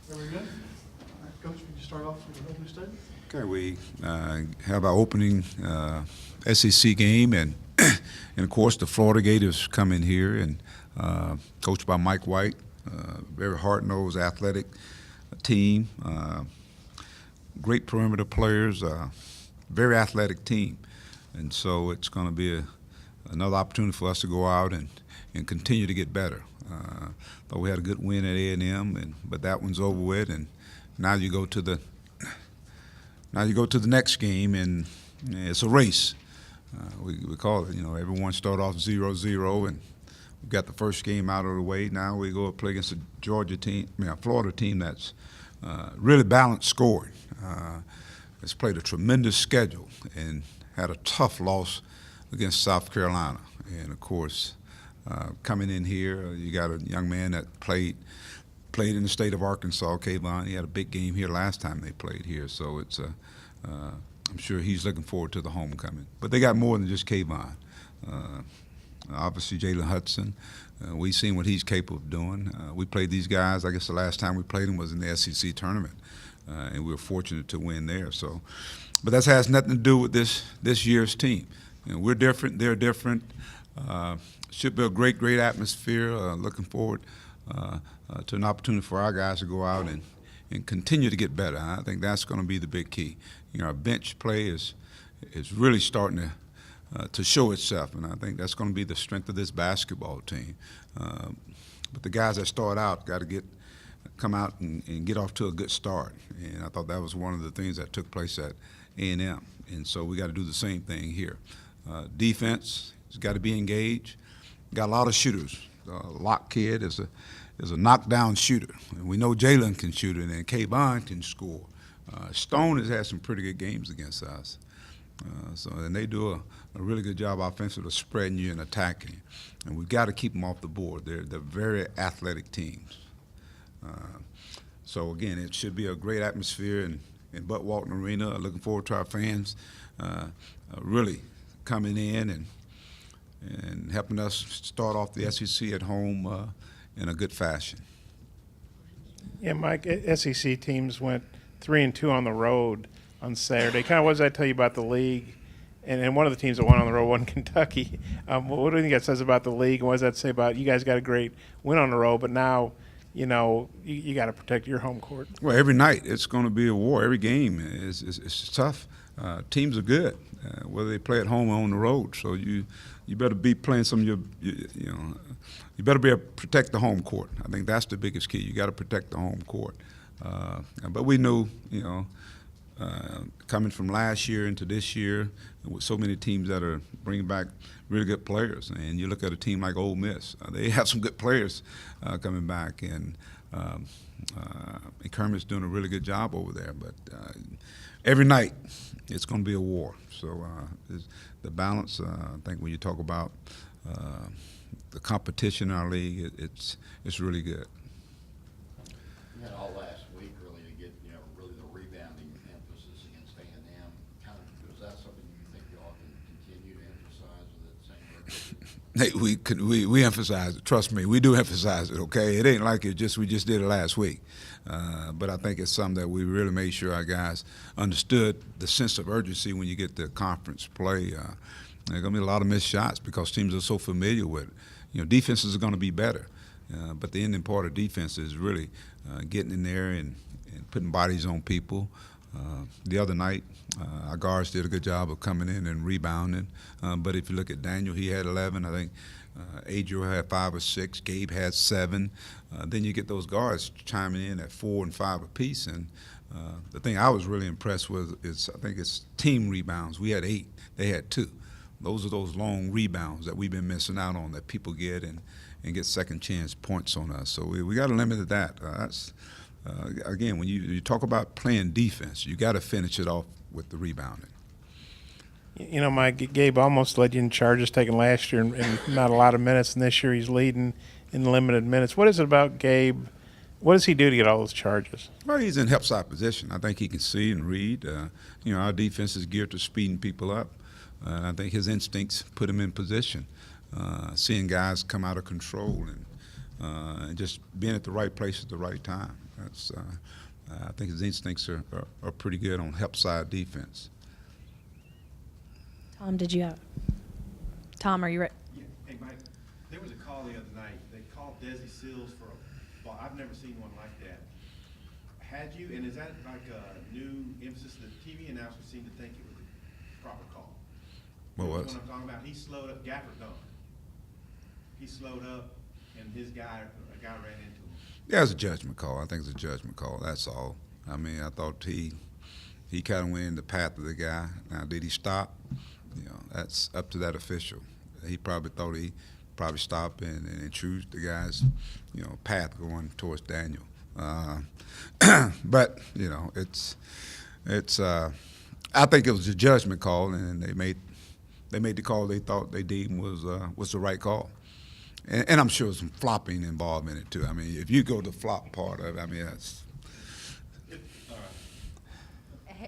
Very good. All right, Coach, would you start off with the opening statement? Okay, we have our opening SEC game, and and of course the Florida Gators come in here and coached by Mike White, very hard-nosed, athletic team, great perimeter players, very athletic team, and so it's going to be another opportunity for us to go out and continue to get better. But we had a good win at A&M, but that one's over with, and now you go to the next game, and it's a race. We call it, everyone start off 0-0, and we got the first game out of the way. Now we go play against a Florida team that's really balanced scoring. It's played a tremendous schedule and had a tough loss against South Carolina. And of course, coming in here, you got a young man that played in the state of Arkansas, Kayvon. He had a big game here last time they played here, so it's I'm sure he's looking forward to the homecoming. But they got more than just Kayvon. Obviously, Jalen Hudson. We've seen what he's capable of doing. We played these guys. I guess the last time we played them was in the SEC tournament, and we were fortunate to win there. So, but that has nothing to do with this year's team. We're different. They're different. Should be a great atmosphere. Looking forward to an opportunity for our guys to go out and continue to get better. I think that's going to be the big key. Our bench play is really starting to show itself, and I think that's going to be the strength of this basketball team. But the guys that start out got to come out and get off to a good start, and I thought that was one of the things that took place at A&M, and so we got to do the same thing here. Defense has got to be engaged. Got a lot of shooters. Lock kid is a knockdown shooter. And we know Jalen can shoot it, and Kayvon can score. Stone has had some pretty good games against us. And they do a really good job offensively of spreading you and attacking you. And we've got to keep them off the board. They're very athletic teams. So, again, it should be a great atmosphere in Bud Walton Arena. Looking forward to our fans really coming in and helping us start off the SEC at home in a good fashion. Yeah, Mike, SEC teams went 3-2 on the road on Saturday. Kind of what does that tell you about the league? And one of the teams that went on the road won Kentucky. What do you think that says about the league? And what does that say about you guys got a great win on the road, but now, you got to protect your home court? Well, every night it's going to be a war. Every game is tough. Teams are good, whether they play at home or on the road. So you better be playing some of you better be able to protect the home court. I think that's the biggest key. You got to protect the home court. But we knew, coming from last year into this year, with so many teams that are bringing back really good players, and you look at a team like Ole Miss, they have some good players coming back, and Kermit's doing a really good job over there. But every night it's going to be a war. So the balance, I think when you talk about the competition in our league, it's really good. You had all last week really to get really the rebounding emphasis against A&M. Kind of, is that something you think y'all can continue to emphasize with that same record? Hey, we emphasize it. Trust me, we do emphasize it. Okay, it ain't like we just did it last week, but I think it's something that we really made sure our guys understood the sense of urgency when you get to conference play. There are going to be a lot of missed shots because teams are so familiar with it. Defenses are going to be better, but the ending part of defense is really getting in there and putting bodies on people. The other night, our guards did a good job of coming in and rebounding. But if you look at Daniel, he had 11. I think Adriel had 5 or 6. Gabe had 7. Then you get those guards chiming in at 4 and 5 apiece. And the thing I was really impressed with is I think it's team rebounds. We had 8. They had 2. Those are those long rebounds that we've been missing out on that people get and get second chance points on us. So we got to limit that. That's again, when you talk about playing defense, you got to finish it off with the rebounding. Mike, Gabe almost led you in charges taken last year and not a lot of minutes, and this year he's leading in limited minutes. What is it about Gabe? What does he do to get all those charges? Well, he's in help side position. I think he can see and read. Our defense is geared to speeding people up. I think his instincts put him in position, seeing guys come out of control and just being at the right place at the right time. That's I think his instincts are pretty good on help side defense. Tom, did you have? Tom, are you ready? Yeah. Hey, Mike, there was a call the other night. They called Desi Seals for a ball. I've never seen one like that. Had you, and is that like a new emphasis? The TV announcers seem to think it was a proper call. What You know was? what I'm talking about? He slowed up. Gaffer done. He slowed up, and a guy ran into him. Yeah, it's a judgment call. I think it's a judgment call. That's all. I mean, I thought he kind of went in the path of the guy. Now, did he stop? You know, that's up to that official. He probably thought he probably stopped and choose the guy's, you know, path going towards Daniel. But you know, it's. I think it was a judgment call, and they made the call they thought they deemed was the right call. And I'm sure some flopping involved in it too. I mean, if you go to the flop part of it, I mean, that's.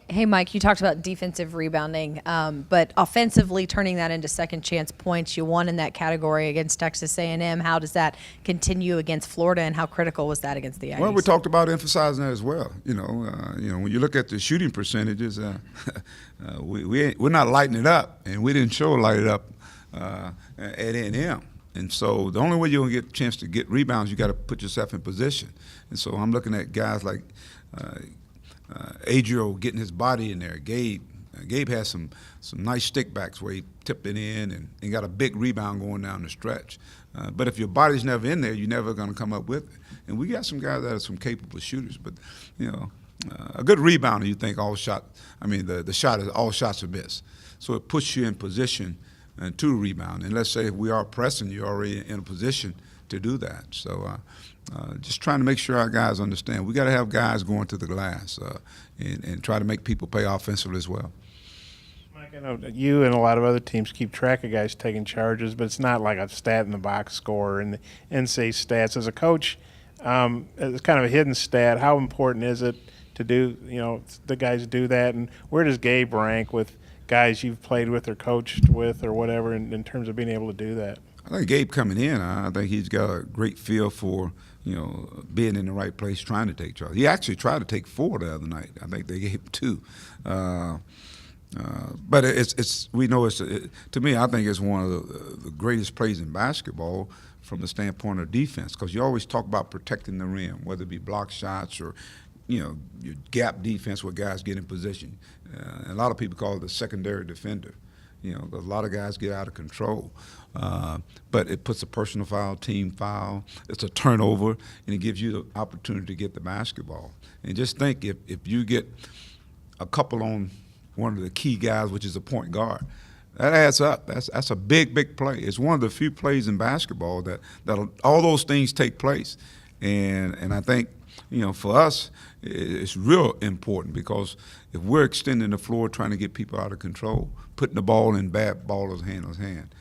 Hey, Mike, you talked about defensive rebounding, but offensively turning that into second chance points. You won in that category against Texas A&M. How does that continue against Florida, and how critical was that against the Aggies? Well, we talked about emphasizing that as well. You know, when you look at the shooting percentages, we're not lighting it up, and we didn't show light it up at A&M. And so the only way you're gonna get a chance to get rebounds, you got to put yourself in position. And so I'm looking at guys like Adriel getting his body in there. Gabe has some nice stickbacks where he tipped it in and got a big rebound going down the stretch. But if your body's never in there, you're never going to come up with it. And we got some guys that are some capable shooters. But you know, a good rebounder, you think all shot. I mean, the shot is all shots are missed. So it puts you in position to rebound. And let's say if we are pressing, you're already in a position to do that. So just trying to make sure our guys understand. We got to have guys going to the glass and try to make people pay offensively as well. Mike, I know that you and a lot of other teams keep track of guys taking charges, but it's not like a stat in the box score and the NCAA stats. As a coach, it's kind of a hidden stat. How important is it to do, the guys do that? And where does Gabe rank with guys you've played with or coached with or whatever in terms of being able to do that? I think Gabe coming in, I think he's got a great feel for, being in the right place, trying to take charge. He actually tried to take 4 the other night. I think they gave him 2. But we know to me, I think it's one of the greatest plays in basketball from the standpoint of defense, because you always talk about protecting the rim, whether it be block shots or, your gap defense where guys get in position. A lot of people call it the secondary defender. A lot of guys get out of control. But it puts a personal foul, team foul. It's a turnover, and it gives you the opportunity to get the basketball. And just think, if you get a couple on one of the key guys, which is a point guard, that adds up. That's a big play. It's one of the few plays in basketball that all those things take place. And I think, for us, it's real important, because if we're extending the floor, trying to get people out of control, putting the ball in bad ballers' hand,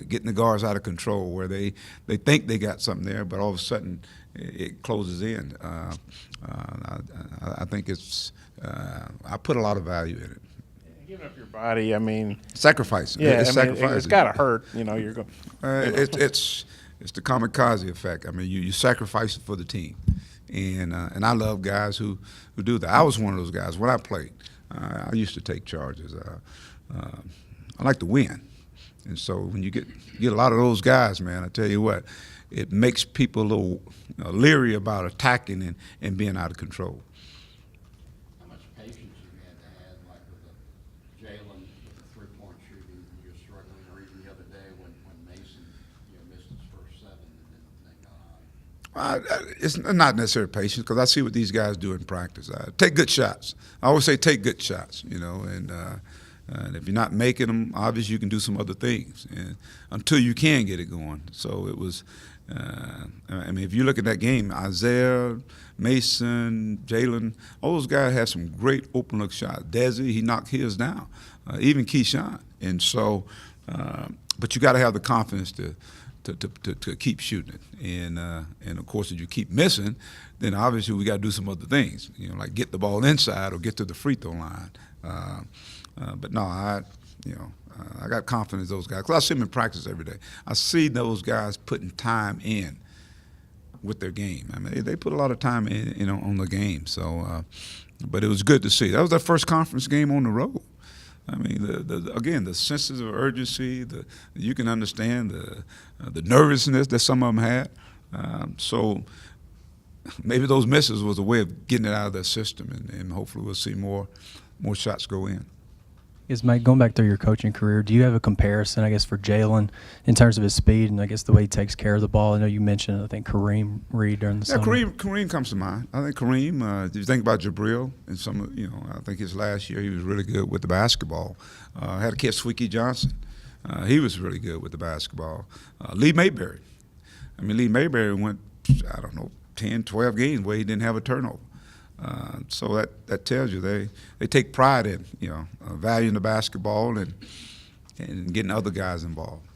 getting the guards out of control where they think they got something there, but all of a sudden it closes in. I think it's I put a lot of value in it. Giving up your body, I mean, sacrificing. Yeah, it's sacrificing. It's got to hurt. You're going. It's the kamikaze effect. I mean, you sacrifice it for the team, and I love guys who do that. I was one of those guys when I played. I used to take charges. I like to win, and so when you get a lot of those guys, man, I tell you what, it makes people a little leery about attacking and being out of control. How much patience you had to have, like with Jalen with the three-point shooting, you were struggling, or even the other day when Mason missed his first 7 and then got hot? It's not necessarily patience, because I see what these guys do in practice. Take good shots. I always say take good shots, and if you're not making them, obviously you can do some other things, and until you can get it going. So it was, if you look at that game, Isaiah, Mason, Jalen, all those guys had some great open look shots. Desi, he knocked his down, even Keyshawn. And so, but you got to have the confidence to keep shooting it. And of course, if you keep missing, then obviously we got to do some other things, like get the ball inside or get to the free throw line. But no, I got confidence in those guys, because I see them in practice every day. I see those guys putting time in with their game. I mean, they put a lot of time in on the game. So, but it was good to see. That was their first conference game on the road. I mean, again, the senses of urgency. You can understand the nervousness that some of them had. So maybe those misses was a way of getting it out of their system, and hopefully we'll see more shots go in. Is Mike, going back through your coaching career, do you have a comparison, I guess, for Jalen in terms of his speed and I guess the way he takes care of the ball? I know you mentioned, I think, Kareem Reed during the summer. Kareem comes to mind. I think Kareem. If you think about Jabril and I think his last year he was really good with the basketball. Had a kid, Sweeky Johnson. He was really good with the basketball. Lee Mayberry. I mean, Lee Mayberry went, 10, 12 games where he didn't have a turnover. So that tells you they take pride in valuing the basketball and getting other guys involved.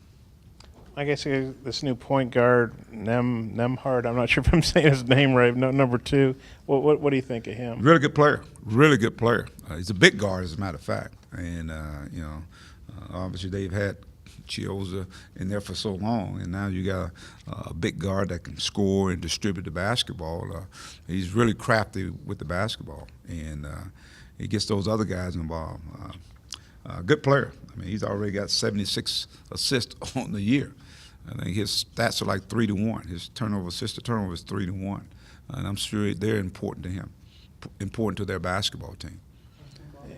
I guess this new point guard, Nemhard, I'm not sure if I'm saying his name right, number 2. What do you think of him? Really good player. Really good player. He's a big guard, as a matter of fact. And, obviously they've had Chioza in there for so long, and now you got a big guard that can score and distribute the basketball. He's really crafty with the basketball, and he gets those other guys involved. Good player. I mean, he's already got 76 assists on the year. I think his stats are like 3-to-1. His assist to turnover is 3-to-1, and I'm sure they're important to him, important to their basketball team.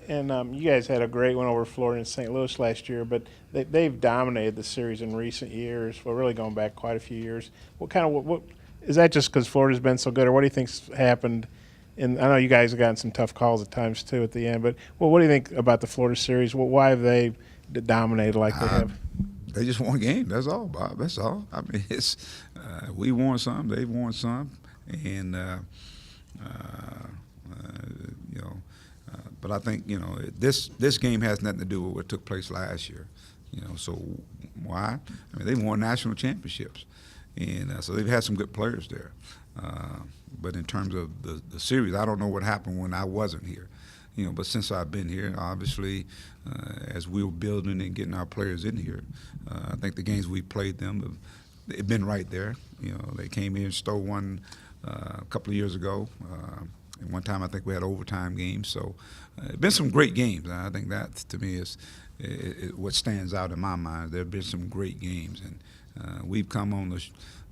And you guys had a great one over Florida and St. Louis last year, but they've dominated the series in recent years. Well, really going back quite a few years. What is that? Just because Florida's been so good, or what do you think's happened? And I know you guys have gotten some tough calls at times too at the end, but what do you think about the Florida series? Why have they dominated like they have? They just won games. That's all, Bob. That's all. I mean, it's we won some, they've won some, and but I think this game has nothing to do with what took place last year. So why? I mean, they won national championships, and so they've had some good players there. But in terms of the series, I don't know what happened when I wasn't here. But since I've been here, obviously, as we were building and getting our players in here, I think the games we played them, they've been right there. They came in and stole one a couple of years ago. And one time I think we had overtime games. So it's been some great games. And I think that, to me, is what stands out in my mind. There have been some great games. And we've come on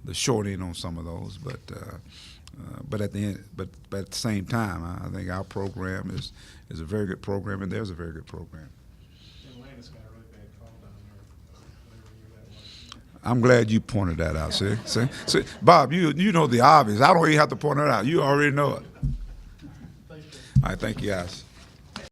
the short end on some of those. But at the end, but at the same time, I think our program is a very good program, and theirs a very good program. Atlanta's got a really bad call down there, whatever year that was. I'm glad you pointed that out. See, Bob, you know the obvious. I don't even have to point it out. You already know it. Thank you. All right, thank you, guys.